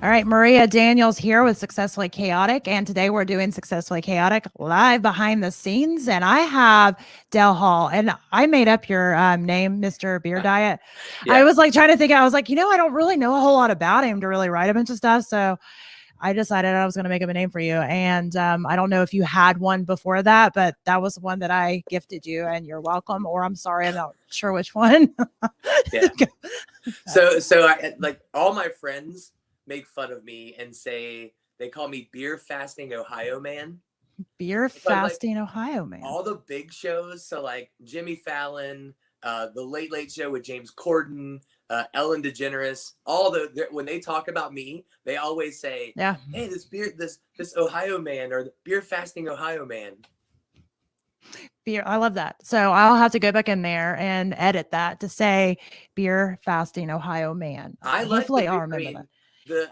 All right, Maria Daniels here with Successfully Chaotic, and today we're doing Successfully Chaotic live behind the scenes, and I have Del Hall, and I made up your name, Mr. Beer Diet. Yeah. I was like trying to think, I was like, I don't really know a whole lot about him to really write a bunch of stuff, so I decided I was going to make up a name for you, and I don't know if you had one before that, but that was one that I gifted you, and you're welcome, or I'm sorry, I'm not sure which one. Yeah. So I like all my friends make fun of me and say they call me beer fasting Ohio man. Beer Because like fasting Ohio man. all the big shows, so like Jimmy Fallon, the Late Late Show with James Corden, Ellen DeGeneres, when they talk about me, they always say, Yeah. "Hey, this Ohio man or the beer fasting Ohio man." Beer, I love that. So I'll have to go back in there and edit that to say beer fasting Ohio man. I like Hopefully the I'll beer, remember that.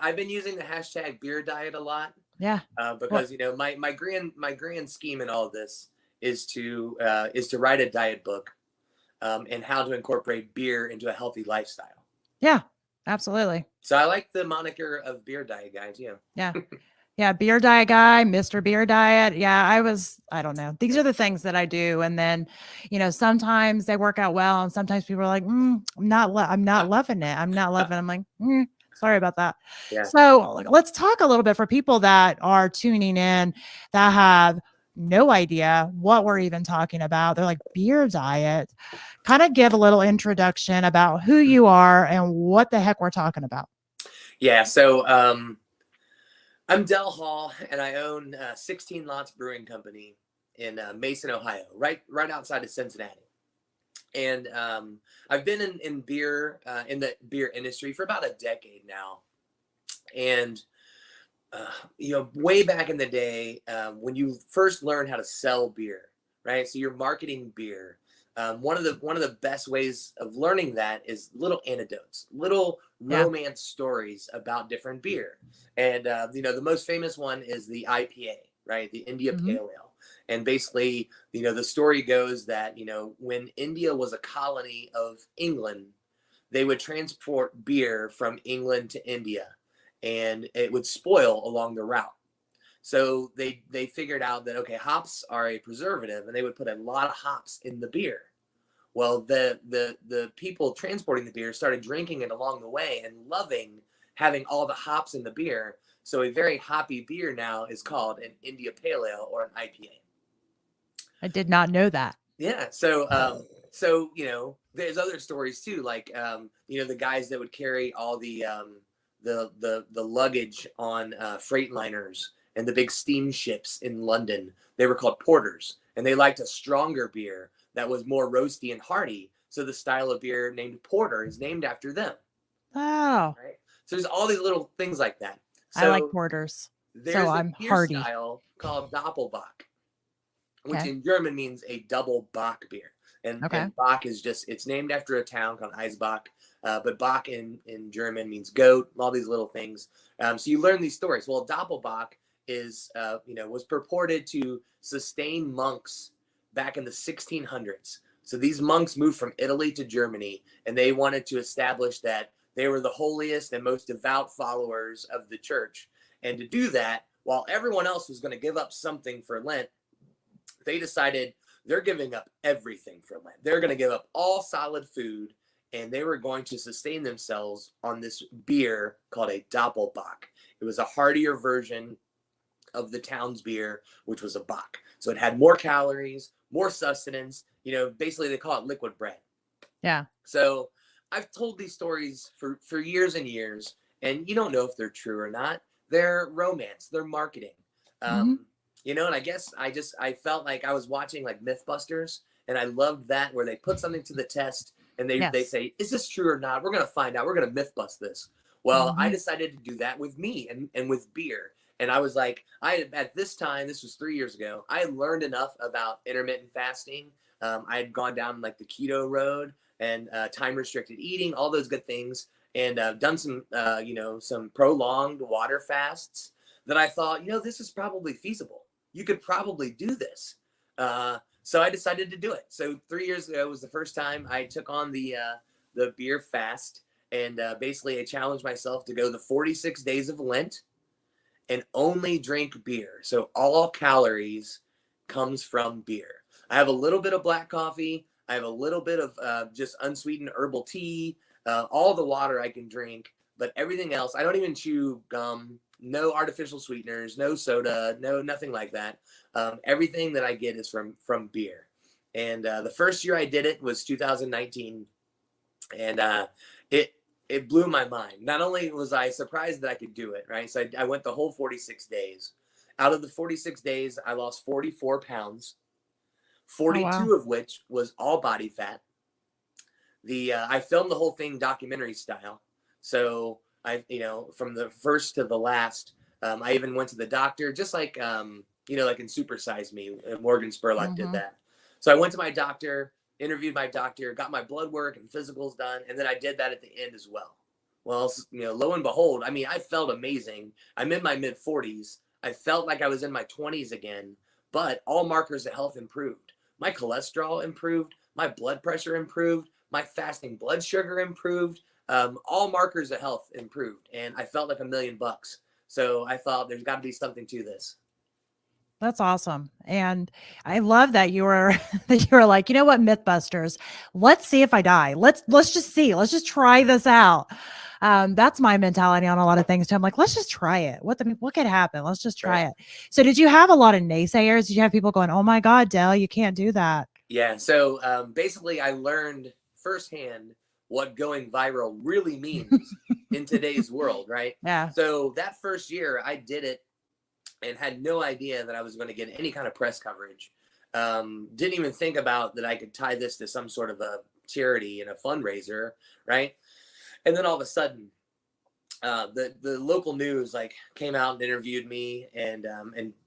I've been using the hashtag beer diet a lot. Yeah. Because my grand scheme in all of this is to write a diet book, and how to incorporate beer into a healthy lifestyle. Yeah, absolutely. So I like the moniker of beer diet guy too. Yeah. Yeah. Beer diet guy, Mr. Beer Diet. Yeah. I don't know. These are the things that I do. And then, sometimes they work out well. And sometimes people are like, I'm not loving it. I'm not loving it. I'm like, sorry about that. Yeah. So let's talk a little bit for people that are tuning in that have no idea what we're even talking about. They're like, beer diet. Kind of give a little introduction about who you are and what the heck we're talking about. Yeah. So I'm Del Hall, and I own 16 Lots Brewing Company in Mason, Ohio, right outside of Cincinnati. And I've been in beer in the beer industry for about a decade now. And way back in the day, when you first learn how to sell beer, right? So you're marketing beer. One of the best ways of learning that is little anecdotes, little romance stories about different beer. And the most famous one is the IPA, right? The India Pale Ale. And basically, the story goes that when India was a colony of England, they would transport beer from England to India, and it would spoil along the route. So they figured out that, okay, hops are a preservative, and they would put a lot of hops in the beer. Well, the people transporting the beer started drinking it along the way and loving having all the hops in the beer. So a very hoppy beer now is called an India Pale Ale or an IPA. I did not know that. Yeah. So there's other stories too, like the guys that would carry all the luggage on freight liners and the big steamships in London. They were called porters, and they liked a stronger beer that was more roasty and hearty. So the style of beer named porter is named after them. Oh. Right. So there's all these little things like that. So I like porters. There's so a I'm beer hearty. style called Doppelbock, which Okay. in German means a double Bock beer. And Bock is it's named after a town called Eisbach. But Bock in German means goat, all these little things. So you learn these stories. Well, Doppelbock was purported to sustain monks back in the 1600s. So these monks moved from Italy to Germany, and they wanted to establish that they were the holiest and most devout followers of the church. And to do that, while everyone else was going to give up something for Lent, they decided they're giving up everything for Lent. They're going to give up all solid food, and they were going to sustain themselves on this beer called a Doppelbock. It was a heartier version of the town's beer, which was a Bock. So it had more calories, more sustenance. Basically they call it liquid bread. Yeah. So I've told these stories for years and years, and you don't know if they're true or not. They're romance, they're marketing. And I guess I felt like I was watching like Mythbusters, and I loved that where they put something to the test and they say, is this true or not? We're going to find out. We're going to Mythbust this. Well, I decided to do that with me and with beer. And I was like, at this time, this was 3 years ago, I had learned enough about intermittent fasting. I had gone down like the keto road and time restricted eating, all those good things, and done some prolonged water fasts that I thought, this is probably feasible. You could probably do this. So I decided to do it. So 3 years ago was the first time I took on the beer fast. And basically I challenged myself to go the 46 days of Lent and only drink beer. So all calories comes from beer. I have a little bit of black coffee. I have a little bit of just unsweetened herbal tea, all the water I can drink, but everything else, I don't even chew gum, no artificial sweeteners, no soda, no, nothing like that. Everything that I get is from beer. And the first year I did it was 2019. And it blew my mind. Not only was I surprised that I could do it, right? So I went the whole 46 days. Out of the 46 days, I lost 44 pounds, 42 of which was all body fat. I filmed the whole thing documentary style. So from the first to the last, I even went to the doctor, just like, like in Super Size Me, Morgan Spurlock did that. So I went to my doctor, interviewed my doctor, got my blood work and physicals done. And then I did that at the end as well. Well, lo and behold, I mean, I felt amazing. I'm in my mid 40s. I felt like I was in my 20s again, but all markers of health improved. My cholesterol improved. My blood pressure improved. My fasting blood sugar improved. All markers of health improved. And I felt like $1 million. So I thought there's got to be something to this. That's awesome. And I love that you were that you were like, you know what, Mythbusters, let's see if I die. Let's just see. Let's just try this out. That's my mentality on a lot of things too. I'm like, let's just try it. What could happen? Let's just try it. So did you have a lot of naysayers? Did you have people going, oh my God, Del, you can't do that? Yeah. So basically I learned firsthand what going viral really means in today's world, right? Yeah. So that first year I did it and had no idea that I was going to get any kind of press coverage. Didn't even think about that I could tie this to some sort of a charity and a fundraiser, right? And then all of a sudden, the local news came out and interviewed me and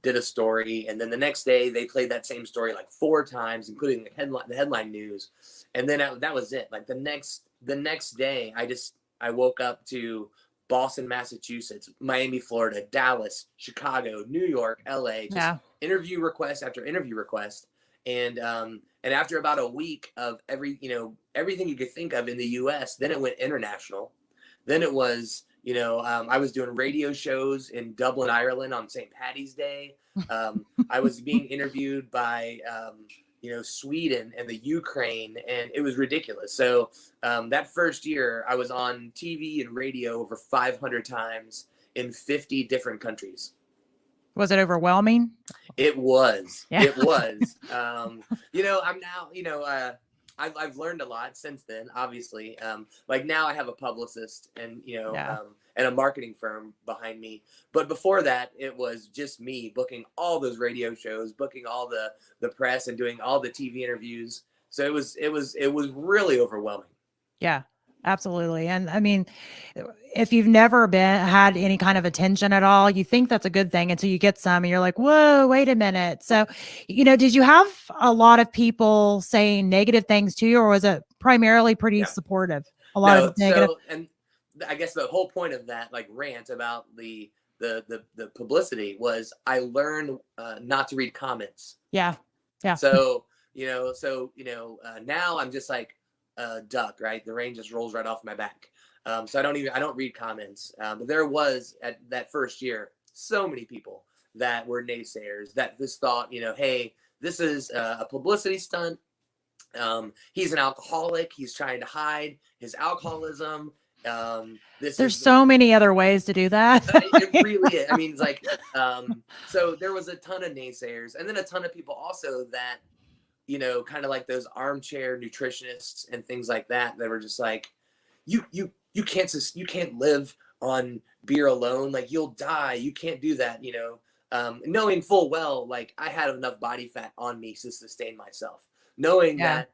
did a story. And then the next day they played that same story 4 times, including the headline news. And then that was it. Like the next day, I woke up to Boston, Massachusetts, Miami, Florida, Dallas, Chicago, New York, LA, just interview request after interview request. And after about a week of everything you could think of in the US, then it went international. Then it was, I was doing radio shows in Dublin, Ireland on St. Paddy's Day. I was being interviewed by, Sweden and the Ukraine, and it was ridiculous. So that first year I was on TV and radio over 500 times in 50 different countries. Was it overwhelming? It was. Yeah. It was. I'm now, I've learned a lot since then, obviously. Now I have a publicist and, and a marketing firm behind me. But before that, it was just me booking all those radio shows, booking all the press and doing all the TV interviews. So it was really overwhelming. Yeah, absolutely. And I mean, if you've never had any kind of attention at all, you think that's a good thing until you get some and you're like, whoa, wait a minute. So, did you have a lot of people saying negative things to you, or was it primarily pretty supportive? A lot of negative. And I guess the whole point of that rant about the publicity was I learned not to read comments. Yeah. Yeah. So, now I'm just like a duck, right? The rain just rolls right off my back. So I don't read comments. But there was at that first year, so many people that were naysayers that just thought, hey, this is a publicity stunt. He's an alcoholic. He's trying to hide his alcoholism. There's so many other ways to do that. It really is. I mean, it's so there was a ton of naysayers, and then a ton of people also that, kind of like those armchair nutritionists and things like that were just like, you can't live on beer alone. You'll die. You can't do that. Knowing full well, I had enough body fat on me to sustain myself, knowing that,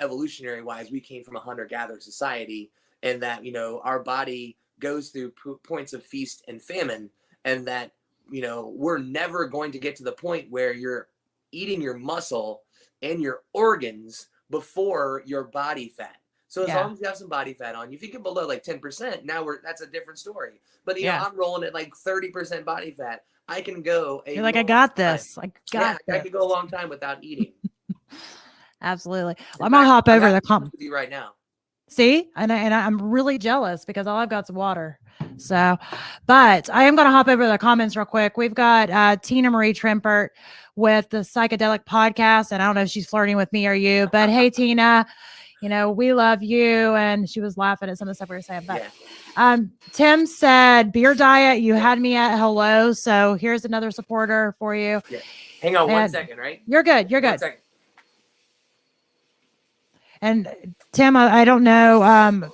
evolutionary wise, we came from a hunter-gatherer society. And that, our body goes through points of feast and famine, and that, we're never going to get to the point where you're eating your muscle and your organs before your body fat. So as long as you have some body fat on you, if you get below 10%, that's a different story. But I'm rolling at 30% body fat. I can go. You're like, I got this. I can go a long time without eating. Absolutely. Well, I'm gonna hop over the comment with you right now. See, I'm really jealous because all I've got's water. So, but I am going to hop over the comments real quick. We've got Tina Marie Trimpert with the Psychedelic Podcast, and I don't know if she's flirting with me or you, but hey, Tina, we love you. And she was laughing at some of the stuff we were saying. But Tim said, beer diet, you had me at hello. So here's another supporter for you. Yeah. Hang on 1 second, right? You're good. You're good. 1 second. And Tim, I don't know.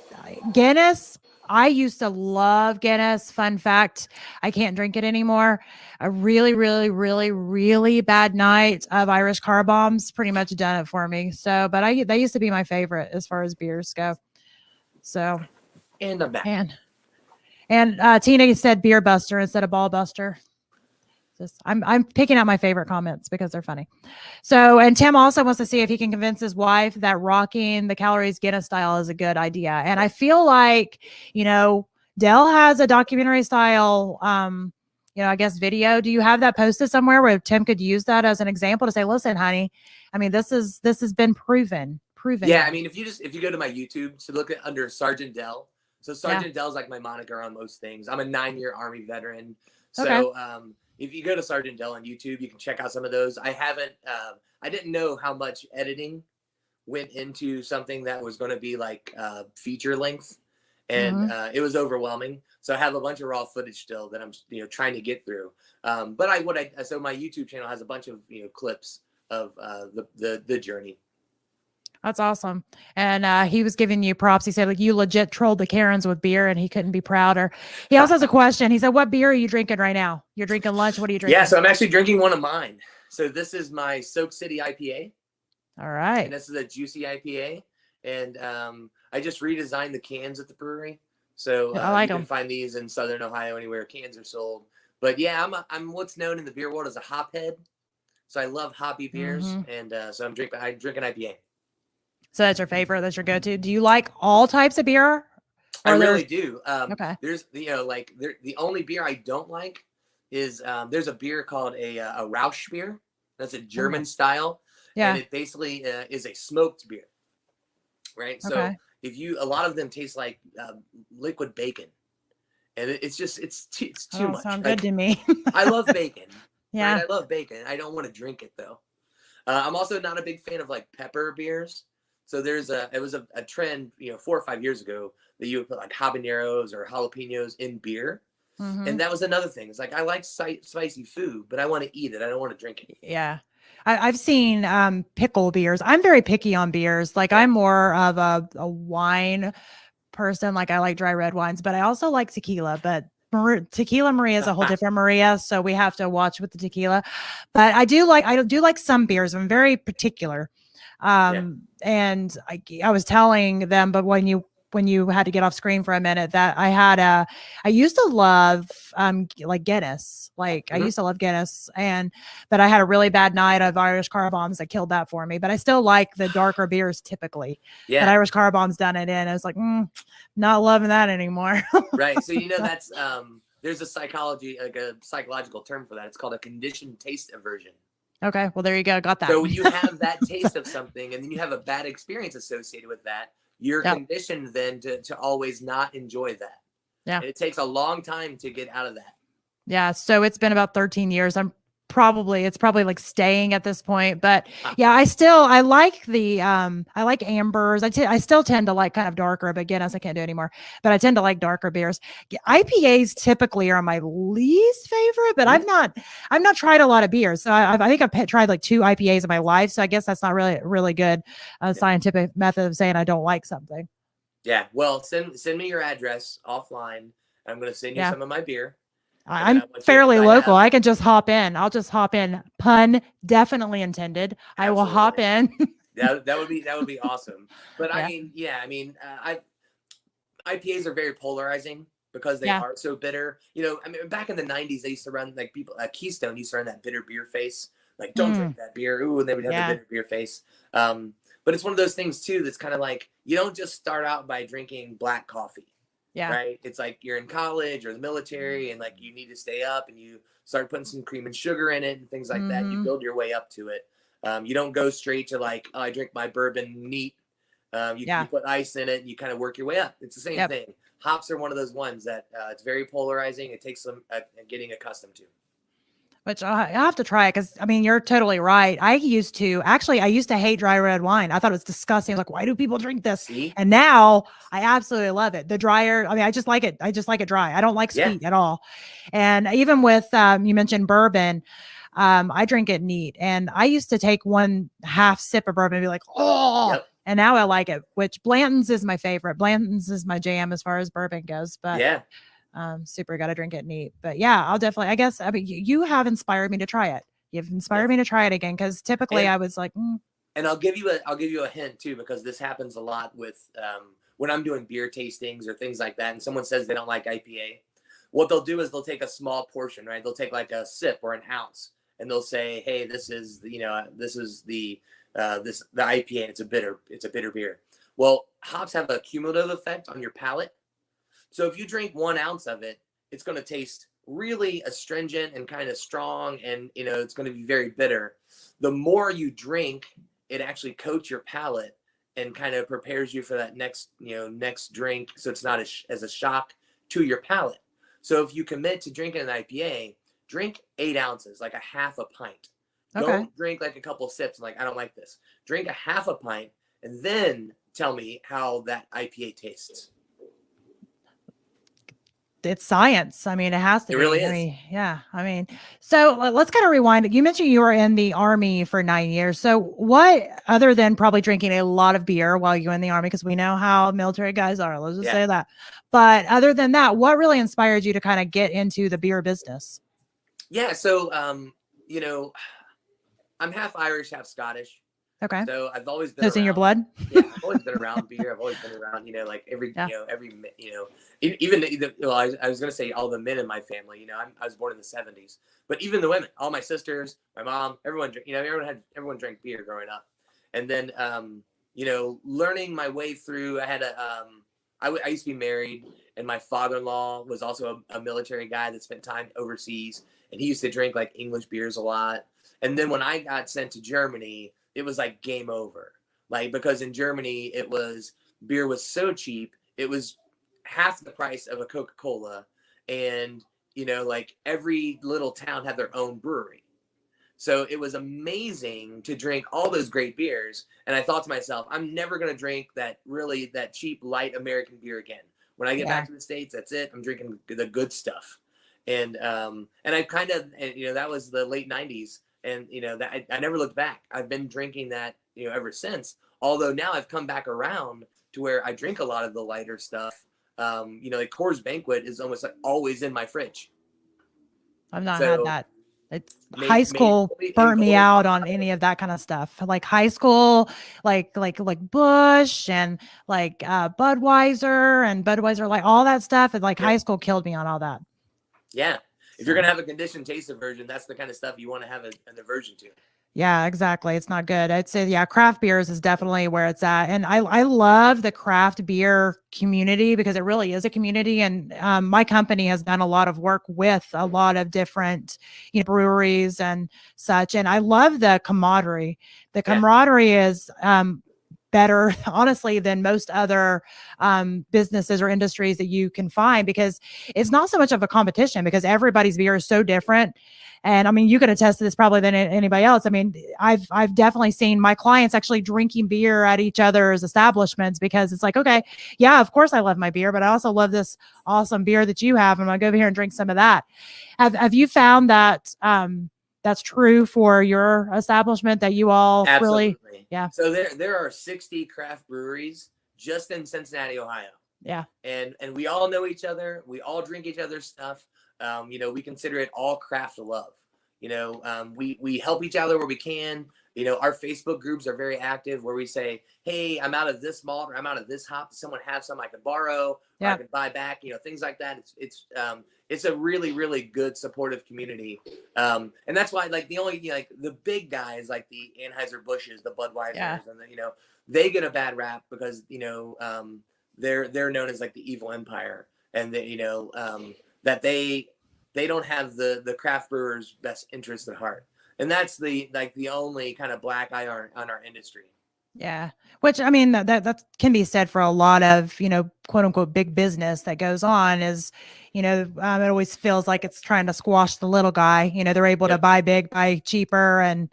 Guinness, I used to love Guinness. Fun fact, I can't drink it anymore. A really, really, really, really bad night of Irish car bombs pretty much done it for me. So, but they used to be my favorite as far as beers go. So, and I'm back. And Tina said beer buster instead of ball buster. Just I'm picking out my favorite comments because they're funny. So, and Tim also wants to see if he can convince his wife that rocking the calories Guinness style is a good idea. And I feel like, Dell has a documentary style, I guess video. Do you have that posted somewhere where Tim could use that as an example to say, listen, honey, I mean, this has been proven. Yeah. I mean, if you go to my YouTube, so look at under Sergeant Dell. So Sergeant Dell is like my moniker on most things. I'm a 9-year Army veteran. So, if you go to Sergeant Dell on YouTube, you can check out some of those. I didn't know how much editing went into something that was going to be like feature length, and it was overwhelming. So I have a bunch of raw footage still that I'm trying to get through. So my YouTube channel has a bunch of clips of the journey. That's awesome. And he was giving you props. He said, like, you legit trolled the Karens with beer, and he couldn't be prouder. He also has a question. He said, what beer are you drinking right now? You're drinking lunch. What are you drinking? Yeah, so I'm actually drinking one of mine. So this is my Soak City IPA. All right. And this is a juicy IPA. And I just redesigned the cans at the brewery. So I like you them. can find these in Southern Ohio anywhere cans are sold. But yeah, I'm what's known in the beer world as a hophead. So I love hoppy beers. And so I drink an IPA. So that's your favorite. That's your go-to. Do you like all types of beer? I really do. Okay. There's the only beer I don't like is there's a beer called a Rausch beer. That's a German style. Yeah. And it basically is a smoked beer. Right. So a lot of them taste like liquid bacon, and it's too much. Sound good to me. I love bacon. Yeah. Right? I love bacon. I don't want to drink it though. I'm also not a big fan of like pepper beers. So it was a trend, 4 or 5 years ago that you would put like habaneros or jalapenos in beer. And that was another thing. It's like, I like spicy food, but I want to eat it. I don't want to drink it. Yeah. I've seen pickle beers. I'm very picky on beers. Like I'm more of a wine person. Like I like dry red wines, but I also like tequila, but Tequila Maria is a whole different Maria. So we have to watch with the tequila, but I do like some beers. I'm very particular. And I was telling them, but when you had to get off screen for a minute, that I used to love like Guinness. Like I used to love Guinness, but I had a really bad night of Irish car bombs that killed that for me. But I still like the darker beers typically. Yeah. But Irish car bombs done it in. I was like, not loving that anymore. Right. So that's there's a psychological term for that. It's called a conditioned taste aversion. Okay. Well, there you go. Got that. So when you have that taste of something and then you have a bad experience associated with that, you're conditioned then to always not enjoy that. Yeah. And it takes a long time to get out of that. Yeah. So it's been about 13 years. It's probably like staying at this point, but yeah, I like I like ambers. I still tend to like kind of darker, but Guinness I can't do anymore, but I tend to like darker beers. IPAs typically are my least favorite, but I've not tried a lot of beers. So I think I've tried like 2 IPAs in my life. So I guess that's not really good scientific method of saying I don't like something. Yeah. Well, send me your address offline. I'm going to send you some of my beer. I'm fairly local. I can just hop in. I'll just hop in. Pun definitely intended. Absolutely. I will hop in. that would be awesome. But IPAs are very polarizing because they are so bitter. Back in the 90s, they used to run like people Keystone used to run that bitter beer face. Like, don't drink that beer. Ooh, and they would have the bitter beer face. But it's one of those things too that's kind of like you don't just start out by drinking black coffee. Yeah. Right. It's like you're in college or the military and like you need to stay up and you start putting some cream and sugar in it and things like that. You build your way up to it. You don't go straight to like, oh, I drink my bourbon neat. You put ice in it and you kind of work your way up. It's the same thing. Hops are one of those ones that it's very polarizing. It takes some getting accustomed to. Which I have to try it because I mean, you're totally right. I used to hate dry red wine. I thought it was disgusting. Like, why do people drink this? See? And now I absolutely love it. The drier, I mean, I just like it. I just like it dry. I don't like sweet at all. And even with, you mentioned bourbon, I drink it neat. And I used to take 1/2 sip of bourbon and be like, oh, and now I like it, which Blanton's is my favorite. Blanton's is my jam as far as bourbon goes, but super got to drink it neat. But yeah, I'll definitely, I guess, I mean, you have inspired me to try it. You've inspired me to try it again. Cause typically I was like, And I'll give you a hint too, because this happens a lot with, when I'm doing beer tastings or things like that. And someone says they don't like IPA. What they'll do is they'll take a small portion, right? They'll take like a sip or an ounce and they'll say, hey, this is the IPA and it's a bitter beer. Well, hops have a cumulative effect on your palate. So if you drink 1 ounce of it, it's going to taste really astringent and kind of strong. And, it's going to be very bitter. The more you drink, it actually coats your palate and kind of prepares you for that next drink. So it's not as a shock to your palate. So if you commit to drinking an IPA, drink 8 ounces, like a 1/2 pint. Okay. Don't drink like a couple sips. Like, I don't like this. Drink a 1/2 pint and then tell me how that IPA tastes. It's science. I mean, it has to be. It really is. I mean, so let's kind of rewind. You mentioned you were in the Army for 9 years. So what, other than probably drinking a lot of beer while you were in the Army, because we know how military guys are, let's just say that. But other than that, what really inspired you to kind of get into the beer business? Yeah. So, I'm half Irish, half Scottish. Okay. So I've always been. So it's in your blood. Yeah, I've always been around beer. I've always been around, like even I was gonna say all the men in my family. I was born in the 70s, but even the women, all my sisters, my mom, everyone, everyone drank beer growing up, and then learning my way through. I had I used to be married, and my father-in-law was also a military guy that spent time overseas, and he used to drink like English beers a lot. And then when I got sent to Germany, it was like game over. Like, because in Germany, beer was so cheap. It was half the price of a Coca-Cola. And, like every little town had their own brewery. So it was amazing to drink all those great beers. And I thought to myself, I'm never going to drink that cheap, light American beer again. When I get back to the States, that's it. I'm drinking the good stuff. And I kind of, that was the late 90s. And, that I never looked back. I've been drinking that, ever since. Although now I've come back around to where I drink a lot of the lighter stuff. Like Coors Banquet is almost like always in my fridge. I've not had that. It's high school burnt me out on any of that kind of stuff. Like high school, like Bush and like Budweiser, like all that stuff. And like high school killed me on all that. Yeah. If you're going to have a conditioned taste aversion, that's the kind of stuff you want to have an aversion to. Yeah, exactly. It's not good. I'd say, craft beers is definitely where it's at. And I love the craft beer community because it really is a community. And my company has done a lot of work with a lot of different, breweries and such. And I love the camaraderie. The camaraderie is better, honestly, than most other businesses or industries that you can find, because it's not so much of a competition, because everybody's beer is so different. And I mean, you could attest to this probably than anybody else. I mean, I've definitely seen my clients actually drinking beer at each other's establishments, because it's like, okay, yeah, of course I love my beer, but I also love this awesome beer that you have. I'm gonna go over here and drink some of that. Have you found that that's true for your establishment, that you all Absolutely. Really, yeah. So there are 60 craft breweries just in Cincinnati, Ohio. Yeah. And we all know each other. We all drink each other's stuff. We consider it all craft love. We help each other where we can. Our Facebook groups are very active, where we say, hey, I'm out of this malt, or I'm out of this hop. Does someone have some I can borrow? Or I can buy back, things like that. It's a really, really good supportive community. And that's why, like, the only, the big guys, like the Anheuser-Busch's, the Budweisers, and they get a bad rap because, they're known as like the evil empire, and that they don't have the craft brewers' best interest at heart. And that's the only kind of black eye on our industry. Yeah. Which I mean that can be said for a lot of, quote unquote big business that goes on is, it always feels like it's trying to squash the little guy. They're able to Yep. buy big, buy cheaper and,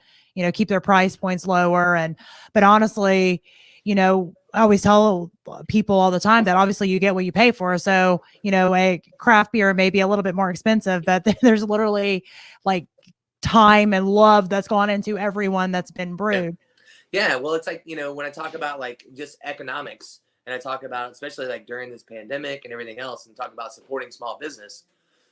keep their price points lower. But honestly, I always tell people all the time that obviously you get what you pay for. So, a craft beer may be a little bit more expensive, but there's literally like time and love that's gone into everyone that's been Yeah. brewed. Yeah. Well, it's like, when I talk about like just economics and I talk about, especially like during this pandemic and everything else, and talk about supporting small business,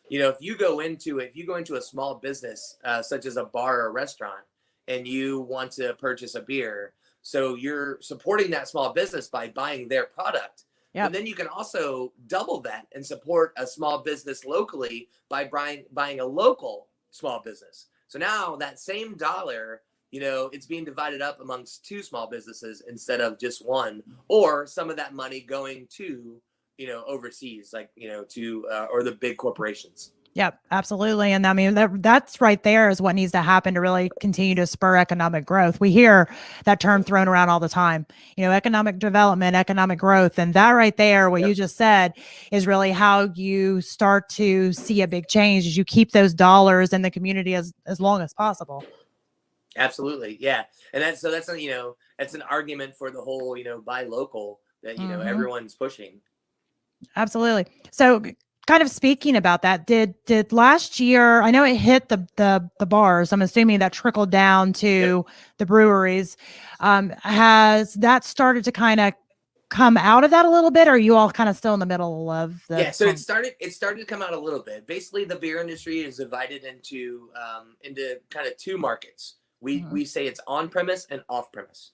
if you go into a small business, such as a bar or a restaurant, and you want to purchase a beer, so you're supporting that small business by buying their product. But Yep. then you can also double that and support a small business locally by buying a local small business. So now that same dollar, it's being divided up amongst two small businesses instead of just one, or some of that money going to, overseas, like, to, or the big corporations. Yep, absolutely. And I mean, that's right there is what needs to happen to really continue to spur economic growth. We hear that term thrown around all the time, economic development, economic growth. And that right there, what Yep. you just said is really how you start to see a big change as you keep those dollars in the community as long as possible. Absolutely. Yeah. And that's an argument for the whole, buy local that, Hmm. everyone's pushing. Absolutely. So kind of speaking about that, did last year, I know it hit the bars. I'm assuming that trickled down Yep. to the breweries. Has that started to kind of come out of that a little bit, or are you all kind of still in the middle of Yeah, the so it started to come out a little bit. Basically, the beer industry is divided into kind of two markets. We Mhm. we say it's on premise and off premise.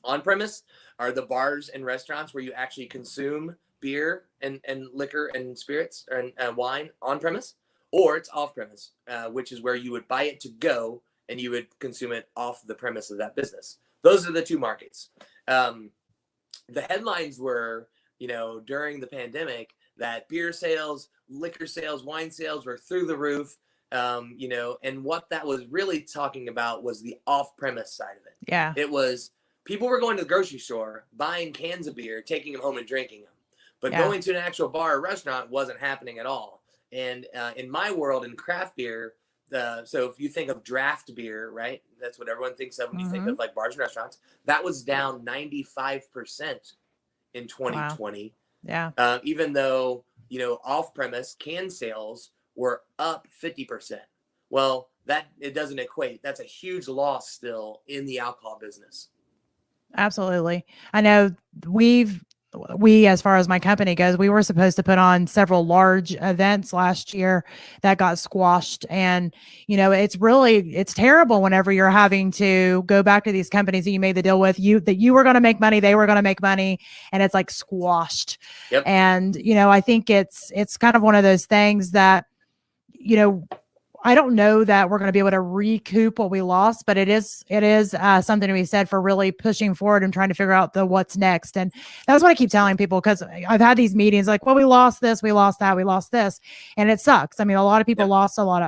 On premise are the bars and restaurants where you actually consume beer and liquor and spirits and wine on premise, or it's off premise, which is where you would buy it to go and you would consume it off the premise of that business. Those are the two markets. Um, the headlines were, during the pandemic, that beer sales, liquor sales, wine sales were through the roof. And what that was really talking about was the off-premise side of it. Yeah. It was people were going to the grocery store, buying cans of beer, taking them home and drinking them, but Yeah. going to an actual bar or restaurant wasn't happening at all. And in my world, in craft beer, so if you think of draft beer, right? That's what everyone thinks of when you think Hmm. of like bars and restaurants. That was down 95% in Wow. 2020, Yeah. even though, off-premise can sales were up 50%. Well, that it doesn't equate. That's a huge loss still in the alcohol business. Absolutely. I know we, as far as my company goes, we were supposed to put on several large events last year that got squashed. And, it's terrible whenever you're having to go back to these companies that you made the deal with, that you were going to make money, they were going to make money, and it's like squashed. Yep. And, I think it's kind of one of those things that, you know, I don't know that we're going to be able to recoup what we lost, but it is something to be said for really pushing forward and trying to figure out the what's next. And that's what I keep telling people, because I've had these meetings like, well, we lost this, we lost that, we lost this, and it sucks. I mean, a lot of people Yep. lost a lot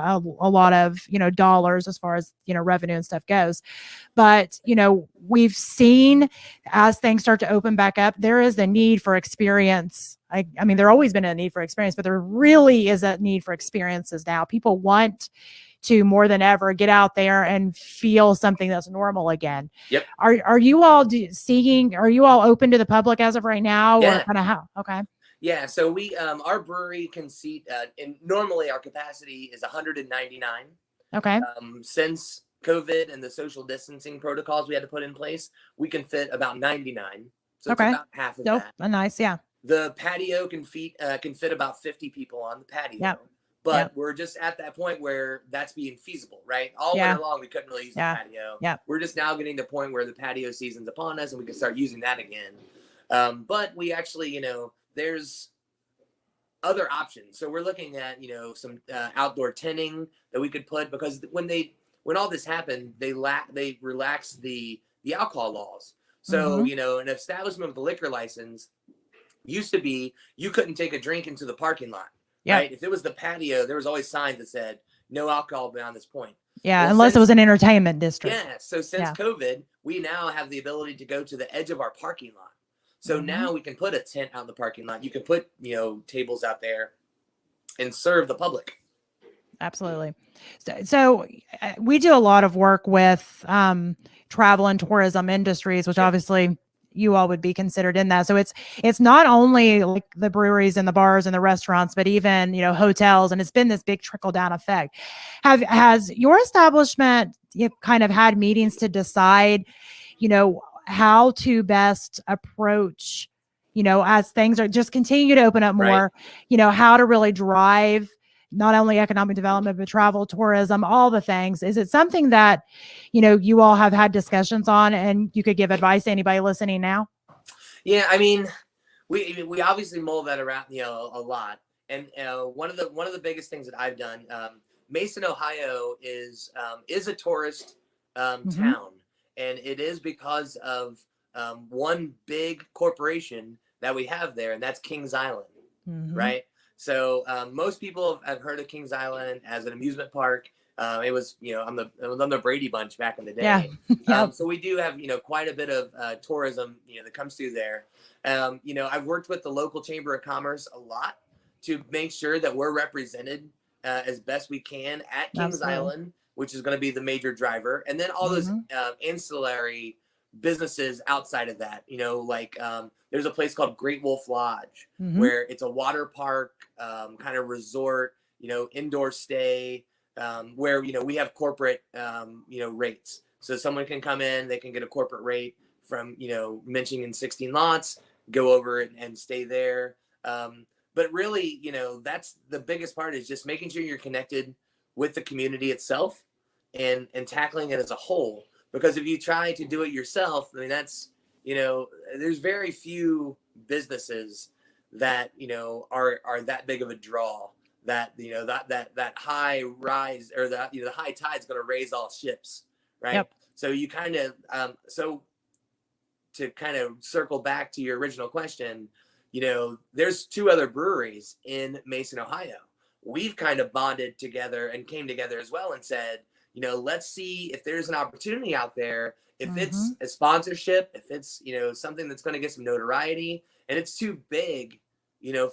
of dollars as far as revenue and stuff goes. But, we've seen as things start to open back up, there is a need for experience. I mean, there always been a need for experience, but there really is a need for experiences now. People want to more than ever get out there and feel something that's normal again. Yep. Are you all seeing? Are you all open to the public as of right now, or Yeah. kind of how? Okay. Yeah. So our brewery can seat, and normally our capacity is 199. Okay. Since COVID and the social distancing protocols we had to put in place, we can fit about 99. So it's Okay. about half of Nope. that. Nice. Yeah. The patio can fit about 50 people on the patio, Yep. but Yep. we're just at that point where that's being feasible, right? All Yeah. winter long, we couldn't really use the Yeah. patio. Yep. We're just now getting to the point where the patio season's upon us and we can start using that again. But we actually, there's other options. So we're looking at, some outdoor tinning that we could put, because when all this happened, they relaxed the alcohol laws. So, Mm-hmm. an establishment with a liquor license used to be you couldn't take a drink into the parking lot, Yep. right? If it was the patio, there was always signs that said no alcohol beyond this point. Yeah. Well, Unless it was an entertainment district. so since Yeah. COVID, we now have the ability to go to the edge of our parking lot. So Mm-hmm. now we can put a tent out in the parking lot. You can put, tables out there and serve the public. Absolutely. So we do a lot of work with travel and tourism industries, which Yep. obviously you all would be considered in that. So it's not only like the breweries and the bars and the restaurants, but even hotels, and it's been this big trickle down effect. Has your establishment kind of had meetings to decide, how to best approach, as things are just continue to open up more, how to really drive not only economic development, but travel, tourism, all the things? Is it something that, you all have had discussions on and you could give advice to anybody listening now? Yeah, I mean, we obviously mull that around, a lot. And one of the biggest things that I've done, Mason, Ohio is a tourist Mm-hmm. town, and it is because of one big corporation that we have there, and that's Kings Island, Mm-hmm. right? So most people have heard of Kings Island as an amusement park. It was, I'm the Brady Bunch back in the Yeah. day. Yep. So we do have, quite a bit of tourism, that comes through there. I've worked with the local Chamber of Commerce a lot to make sure that we're represented as best we can at Kings Absolutely. Island, which is going to be the major driver. And then all those Mm-hmm. ancillary businesses outside of that, there's a place called Great Wolf Lodge, Mm-hmm. where it's a water park kind of resort, indoor stay, where, we have corporate, rates. So someone can come in, they can get a corporate rate from, mentioning in 16 lots, go over it and stay there. But really, that's the biggest part, is just making sure you're connected with the community itself and tackling it as a whole. Because if you try to do it yourself, I mean, that's, there's very few businesses that, are that big of a draw, that, that high rise, or that, the high tide is going to raise all ships. Right. Yep. So you kind of, to kind of circle back to your original question, there's 2 other breweries in Mason, Ohio. We've kind of bonded together and came together as well and said, let's see if there's an opportunity out there, if Mm-hmm. it's a sponsorship, if it's, something that's going to get some notoriety, and it's too big,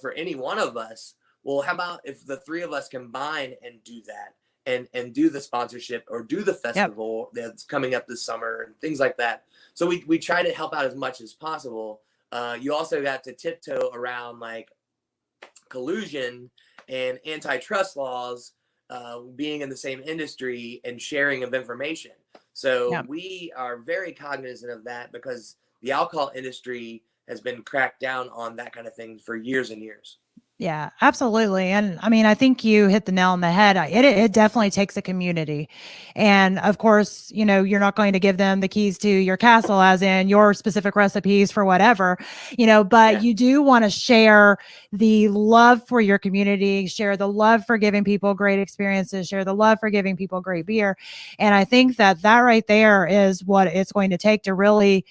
for any one of us. Well, how about if the 3 of us combine and do that, and do the sponsorship or do the festival that's coming up this summer and things like that. So we try to help out as much as possible. You also got to tiptoe around like collusion and antitrust laws, being in the same industry and sharing of information. So Yep. we are very cognizant of that, because the alcohol industry has been cracked down on that kind of thing for years and years. Yeah, absolutely. And I mean, I think you hit the nail on the head. It definitely takes a community. And of course, you're not going to give them the keys to your castle, as in your specific recipes for whatever, but you do want to share the love for your community, share the love for giving people great experiences, share the love for giving people great beer. And I think that right there is what it's going to take to really,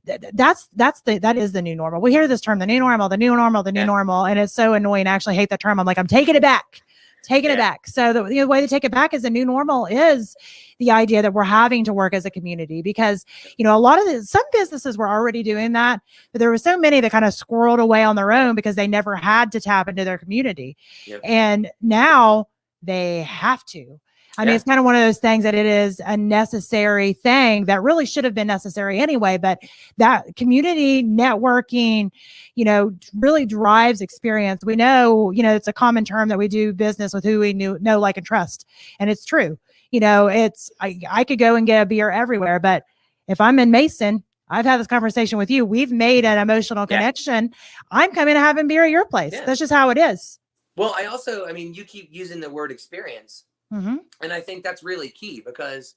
that is the new normal. We hear this term, the new normal, the new normal, the new normal, and it's so annoying. I actually hate that term. I'm like, I'm taking it back. It back. So the way to take it back is the new normal is the idea that we're having to work as a community, because, a lot of some businesses were already doing that, but there were so many that kind of squirreled away on their own because they never had to tap into their community. Yep. And now they have to. I mean, it's kind of one of those things that it is a necessary thing that really should have been necessary anyway, but that community networking, really drives experience. We know, it's a common term that we do business with who we know, like, and trust. And it's true. I could go and get a beer everywhere, but if I'm in Mason, I've had this conversation with you. We've made an emotional connection. I'm coming to having beer at your place. That's just how it is. Well, you keep using the word experience. Mm-hmm. And I think that's really key, because,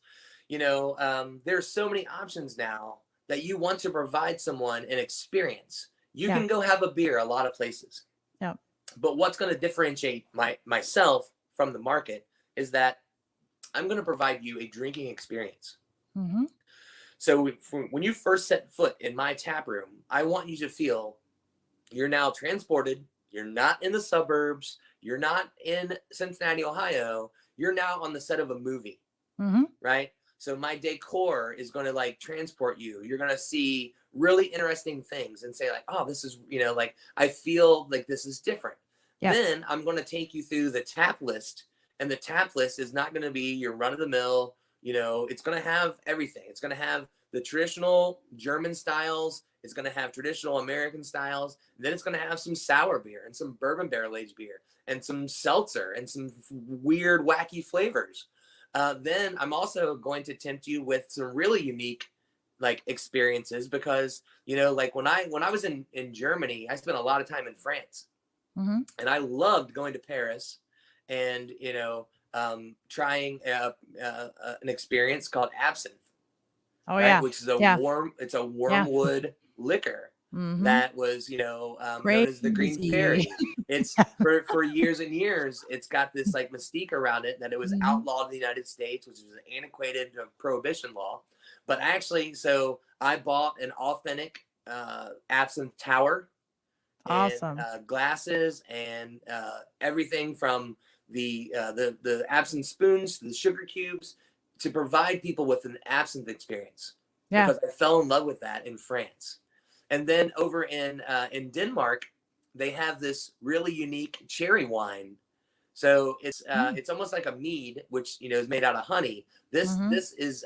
there's so many options now that you want to provide someone an experience. You can go have a beer a lot of places. Yeah. But what's going to differentiate myself from the market is that I'm going to provide you a drinking experience. Mm-hmm. So when you first set foot in my tap room, I want you to feel you're now transported. You're not in the suburbs. You're not in Cincinnati, Ohio. You're now on the set of a movie. Mm-hmm. right? So my decor is going to like transport you. You're going to see really interesting things and say like, oh, this is, like I feel like this is different. Yep. Then I'm going to take you through the tap list, and the tap list is not going to be your run of the mill, it's going to have everything. It's going to have the traditional German styles. It's going to have traditional American styles. Then it's going to have some sour beer and some bourbon barrel aged beer and some seltzer and some weird, wacky flavors. Then I'm also going to tempt you with some really unique like experiences, because like when I was in Germany, I spent a lot of time in France, Mm-hmm. and I loved going to Paris and trying an experience called absinthe, Oh right, yeah. which is a Yeah. Yeah. wormwood liquor Mm-hmm. that was known as the Green Crazy. Fairy. It's for years and years, it's got this like mystique around it that it was Mm-hmm. outlawed in the United States, which is an antiquated prohibition law. But actually, so I bought an authentic absinthe tower and Awesome. glasses and everything from the absinthe spoons to the sugar cubes, to provide people with an absinthe experience, Yeah. because I fell in love with that in France. And then over in Denmark, they have this really unique cherry wine. So it's almost like a mead, which is made out of honey. This Mm-hmm. this is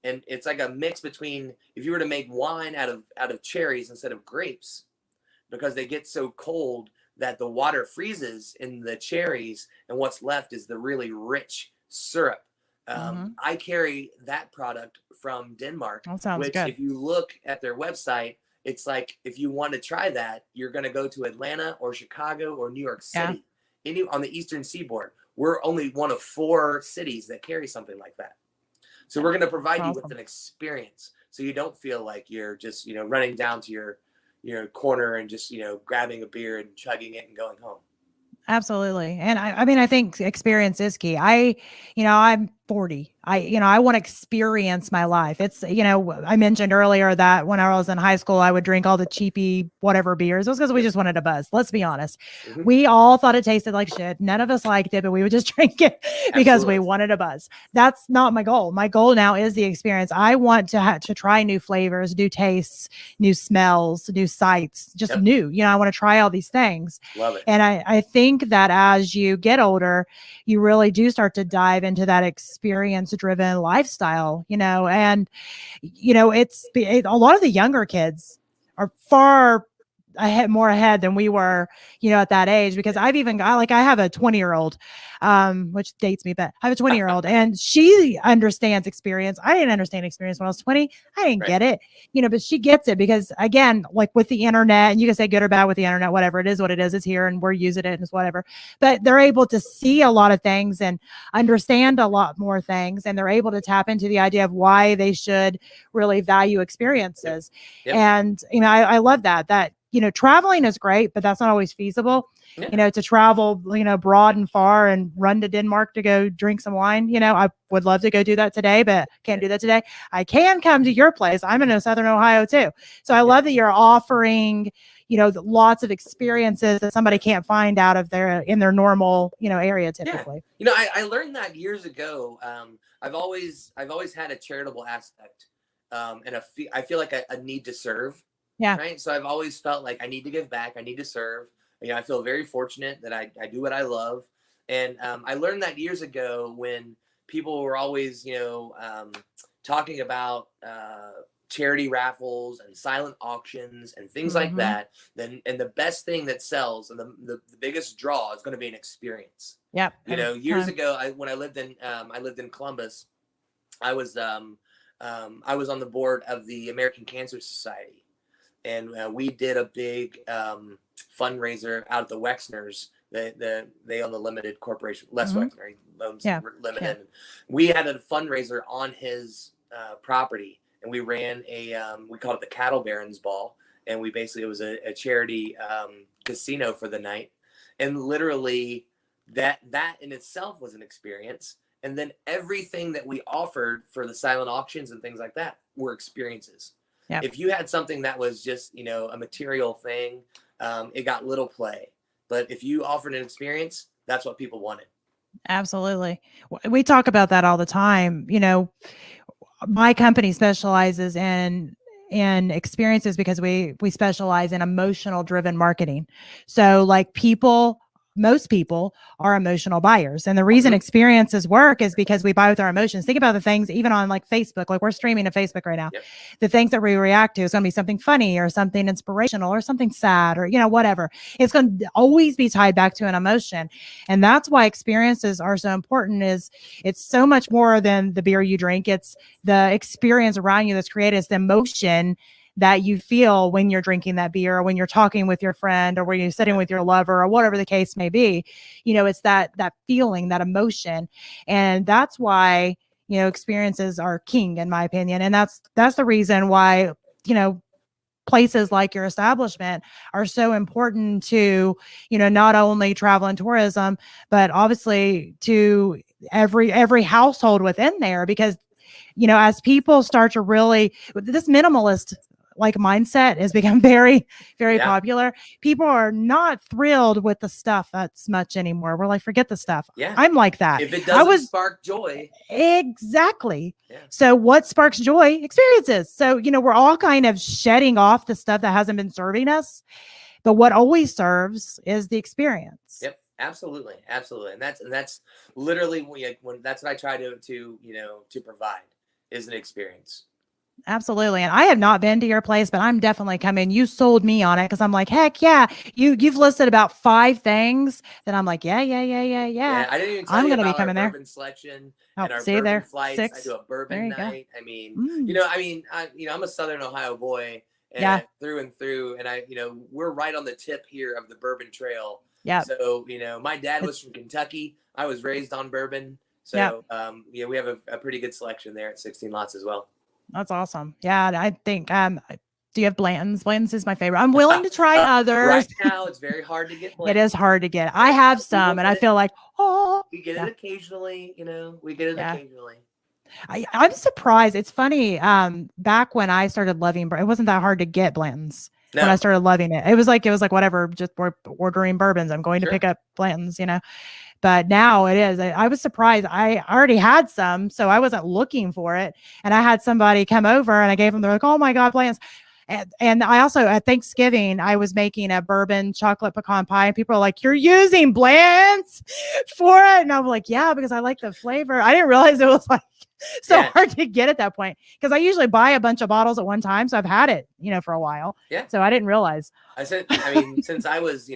and it's like a mix between, if you were to make wine out of cherries instead of grapes, because they get so cold that the water freezes in the cherries, and what's left is the really rich syrup. Mm-hmm. I carry that product from Denmark, That sounds which, good. if you look at their website, it's like, if you want to try that, you're going to go to Atlanta or Chicago or New York Yeah. City, on the Eastern Seaboard. We're only one of 4 cities that carry something like that. So we're going to provide you with Awesome. an experience, so you don't feel like you're just running down to your corner and just grabbing a beer and chugging it and going home. Absolutely. And I mean, I think experience is key. I'm 40. I want to experience my life. It's, I mentioned earlier that when I was in high school, I would drink all the cheapy, whatever beers. It was because we Yep. just wanted a buzz. Let's be honest. Mhm. We all thought it tasted like shit. None of us liked it, but we would just drink it because we Absolutely. wanted a buzz. That's not my goal. My goal now is the experience. I want to try new flavors, new tastes, new smells, new sights, just Yep. new. I want to try all these things. Love it. And I think that as you get older, you really do start to dive into that experience driven lifestyle, and, a lot of the younger kids are far more ahead than we were, at that age, because I've even got, like, I have a 20-year-old, which dates me, but I have a 20-year-old and she understands experience. I didn't understand experience when I was 20. I didn't Right. get it, but she gets it because, again, like with the internet, and you can say good or bad with the internet, whatever, it is what it is. It's here and we're using it and it's whatever, but they're able to see a lot of things and understand a lot more things. And they're able to tap into the idea of why they should really value experiences. Yep. And, I love that, traveling is great, but that's not always feasible, Yeah. to travel, broad and far and run to Denmark to go drink some wine. I would love to go do that today, but can't do that today. I can come to your place. I'm in Southern Ohio too. So I love that you're offering, lots of experiences that somebody can't find out of in their normal, area typically. Yeah. I learned that years ago. I've always had a charitable aspect, and I feel like a need to serve. Yeah. Right. So I've always felt like I need to give back. I need to serve. I feel very fortunate that I do what I love. And I learned that years ago, when people were always, talking about charity raffles and silent auctions and things like that. And the best thing that sells and the biggest draw is going to be an experience. Yep. Years ago, when I lived in Columbus, I was on the board of the American Cancer Society. And we did a big fundraiser out at the Wexners. They own the limited corporation. Les Wexner, he owns Limited. Yeah. We had a fundraiser on his property, and we ran we called it the Cattle Barons Ball. And it was a charity casino for the night. And literally that in itself was an experience. And then everything that we offered for the silent auctions and things like that were experiences. Yep. If you had something that was just, a material thing, it got little play. But if you offered an experience, that's what people wanted. Absolutely. We talk about that all the time. My company specializes in experiences because we specialize in emotional driven marketing. So like most people are emotional buyers. And the reason Mhm. experiences work is because we buy with our emotions. Think about the things even on like Facebook, like we're streaming to Facebook right now. Yep. The things that we react to is going to be something funny or something inspirational or something sad or whatever. It's going to always be tied back to an emotion. And that's why experiences are so important. Is it's so much more than the beer you drink. It's the experience around you that's created. It's the emotion that you feel when you're drinking that beer or when you're talking with your friend or when you're sitting with your lover or whatever the case may be. It's that feeling, that emotion. And that's why, experiences are king in my opinion. And that's the reason why, places like your establishment are so important to, not only travel and tourism, but obviously to every household within there, because as people start to really, this minimalist like mindset has become very, very Yeah. popular. People are not thrilled with the stuff that's much anymore. We're like, forget the stuff. Yeah. I'm like that. If it I doesn't was spark joy. exactly. Yeah. So what sparks joy? Experiences. So, we're all kind of shedding off the stuff that hasn't been serving us, but what always serves is the experience. Yep. Absolutely. Absolutely. And that's literally when that's what I try to provide is an experience. Absolutely. And I have not been to your place, but I'm definitely coming. You sold me on it because I'm like, heck yeah. You've listed about 5 things that I'm like, yeah. Yeah, I didn't even tell I'm you gonna be about our coming there. bourbon selection Oh, and our see bourbon there. flights. I 6. do a There bourbon you go. night. I mean, Mm. I'm a Southern Ohio boy Yeah. and through and through, and we're right on the tip here of the Bourbon Trail. Yeah. So, my dad was It's from Kentucky. I was raised on bourbon. yeah. So, we have a pretty good selection there at 16 Lots as well. That's awesome. Yeah. I think do you have Blanton's? Blanton's is my favorite. I'm willing to try others. Right now, it's very hard to get It is Blanton's. hard to get. I have We will some and I get it. feel like, oh We get it yeah. occasionally. We get it Yeah. occasionally. I'm surprised. It's funny. Back when I started loving, it wasn't that hard to get Blanton's when I No, started loving it. It was like whatever, just ordering bourbons. I'm going to pick sure. up Blanton's. But now it is. I was surprised. I already had some, so I wasn't looking for it. And I had somebody come over and I gave them, they're like, oh my God, Blanton's. And I also at Thanksgiving, I was making a bourbon chocolate pecan pie, and people are like, "You're using Blanton's for it?" And I'm like, "Yeah, because I like the flavor." I didn't realize it was like so hard to get at that point because I usually buy a bunch of bottles at one time, so I've had it, for a while. Yeah. So I didn't realize. Since I was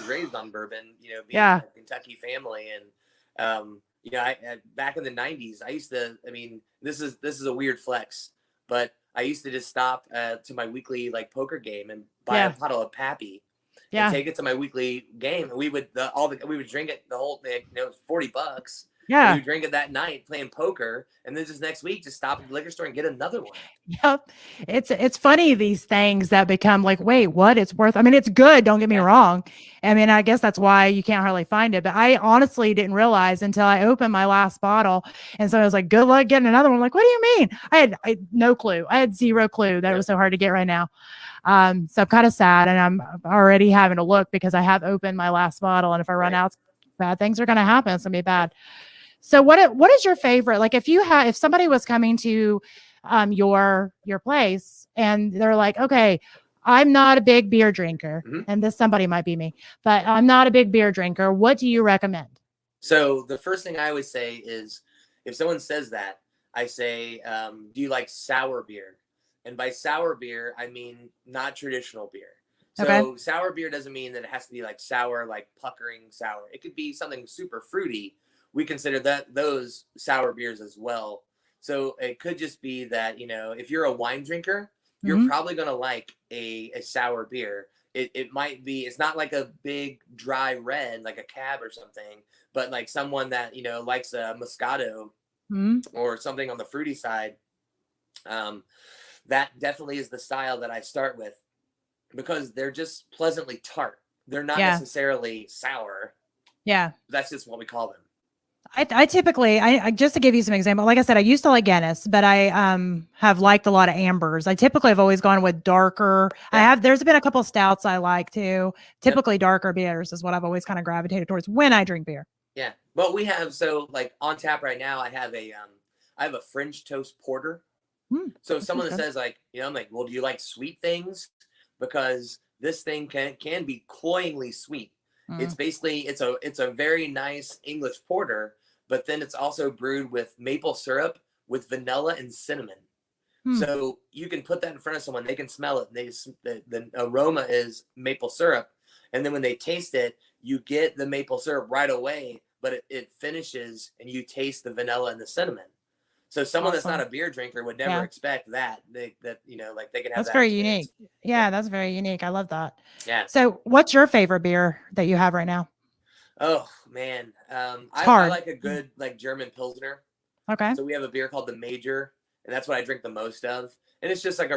raised on bourbon, being Yeah. a Kentucky family, and I back in the '90s, I used to. This is a weird flex, but I used to just stop to my weekly like poker game and buy a bottle of Pappy and take it to my weekly game, and we would drink it the whole thing. It was $40. Yeah. We would drink it that night playing poker, and then just next week just stop at the liquor store and get another one. Yep. It's funny, these things that become like, wait, what? It's worth, it's good. Don't get me wrong. I guess that's why you can't hardly find it. But I honestly didn't realize until I opened my last bottle. And so I was like, good luck getting another one. I'm like, what do you mean? I had no clue. I had zero clue that it was so hard to get right now. So I'm kind of sad, and I'm already having to look because I have opened my last bottle. And if I run out, bad things are going to happen. It's going to be bad. So what is your favorite? Like if somebody was coming to your place and they're like, okay, I'm not a big beer drinker, and this somebody might be me, but I'm not a big beer drinker. What do you recommend? So the first thing I always say is, if someone says that, I say, do you like sour beer? And by sour beer, I mean not traditional beer. So sour beer doesn't mean that it has to be like sour, like puckering sour. It could be something super fruity. We consider those sour beers as well. So it could just be that, if you're a wine drinker, you're probably going to like a sour beer. It might be, it's not like a big dry red, like a cab or something, but like someone that, likes a Moscato or something on the fruity side. That definitely is the style that I start with because they're just pleasantly tart. They're not necessarily sour. Yeah. That's just what we call them. I typically, just to give you some example, like I said, I used to like Guinness, but I have liked a lot of ambers. I typically have always gone with darker. There's been a couple of stouts I like too. Typically darker beers is what I've always kind of gravitated towards when I drink beer. Yeah. Well, we have, so like on tap right now, I have a French toast porter. So someone that says like, I'm like, well, do you like sweet things? Because this thing can be cloyingly sweet. It's basically, it's a very nice English porter, but then it's also brewed with maple syrup with vanilla and cinnamon. So you can put that in front of someone, they can smell it. The aroma is maple syrup. And then when they taste it, you get the maple syrup right away, but it finishes and you taste the vanilla and the cinnamon. So someone that's not a beer drinker would never expect that. Like they can have That's that very experience. unique. Yeah, that's very unique. I love that. Yeah. So what's your favorite beer that you have right now? Oh man. I like a good like German Pilsner. Okay. So we have a beer called the Major, and that's what I drink the most of. And it's just like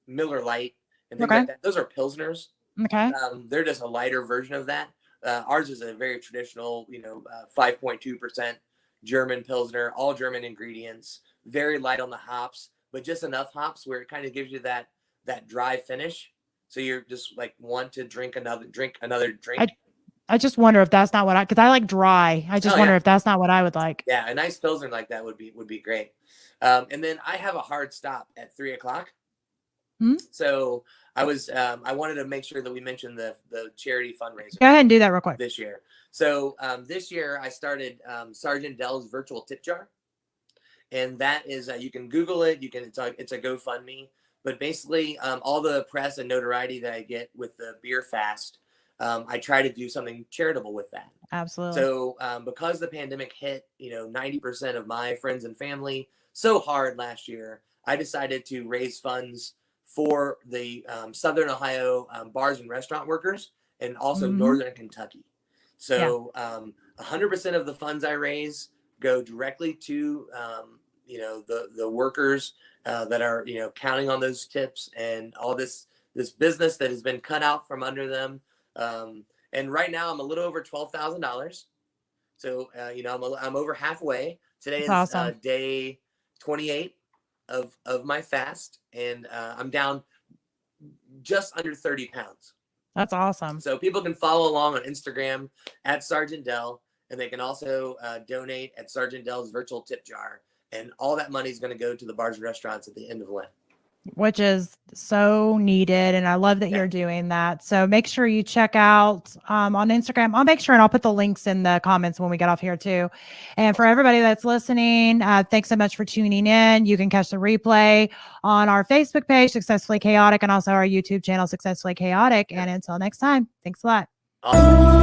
Miller Lite and things like that. Those are Pilsners. Okay. They're just a lighter version of that. Ours is a very traditional, 5.2% German Pilsner, all German ingredients, very light on the hops, but just enough hops where it kind of gives you that dry finish. So you're just like want to drink another drink. I just wonder if that's not what because I like dry. I just wonder if that's not what I would like. Yeah, a nice Pilsner like that would be great. And then I have a hard stop at 3:00. So I wanted to make sure that we mentioned the charity fundraiser. Go ahead and do that real quick this year. So this year I started Sergeant Dell's virtual tip jar, and that is you can Google it. It's a GoFundMe, but basically all the press and notoriety that I get with the beer fast, I try to do something charitable with that. Absolutely. So because the pandemic hit, 90% of my friends and family so hard last year, I decided to raise funds for the Southern Ohio bars and restaurant workers, and also Northern Kentucky. So 100% of the funds I raise go directly to the workers that are counting on those tips and all this business that has been cut out from under them. And right now I'm a little over $12,000. So I'm over halfway. Today is awesome. Day 28 of my fast, and I'm down just under 30 pounds. That's awesome. So people can follow along on Instagram at Sergeant Dell, and they can also donate at Sergeant Dell's virtual tip jar, and all that money is going to go to the bars and restaurants at the end of Lent, which is so needed. And I love that you're doing that. So make sure you check out on Instagram. I'll make sure, and I'll put the links in the comments when we get off here too. And for everybody that's listening, thanks so much for tuning in. You can catch the replay on our Facebook page, Successfully Chaotic, and also our YouTube channel, Successfully Chaotic. And until next time, thanks a lot. Awesome.